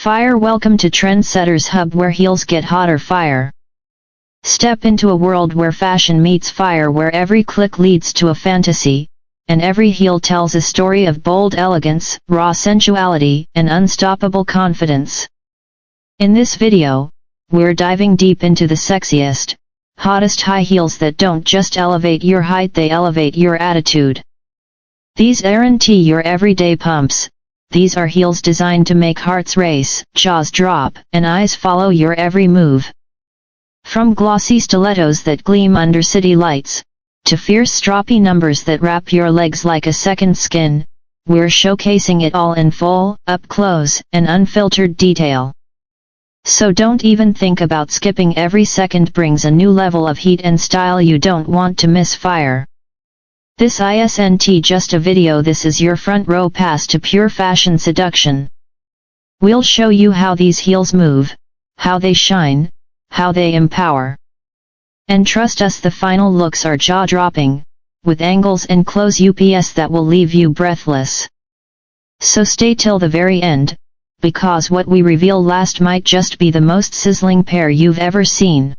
Fire. Welcome to Trendsetters Hub, where heels get hotter fire. Step into a world where fashion meets fire, where every click leads to a fantasy, and every heel tells a story of bold elegance, raw sensuality, and unstoppable confidence. In this video, we're diving deep into the sexiest, hottest high heels that don't just elevate your height, they elevate your attitude. These aren't your everyday pumps. These are heels designed to make hearts race, jaws drop, and eyes follow your every move. From glossy stilettos that gleam under city lights, to fierce stroppy numbers that wrap your legs like a second skin, we're showcasing it all in full, up-close, and unfiltered detail. So don't even think about skipping. Every second brings a new level of heat and style you don't want to miss. Fire. This isn't just a video, this is your front row pass to pure fashion seduction. We'll show you how these heels move, how they shine, how they empower. And trust us, the final looks are jaw-dropping, with angles and close-ups that will leave you breathless. So stay till the very end, because what we reveal last might just be the most sizzling pair you've ever seen.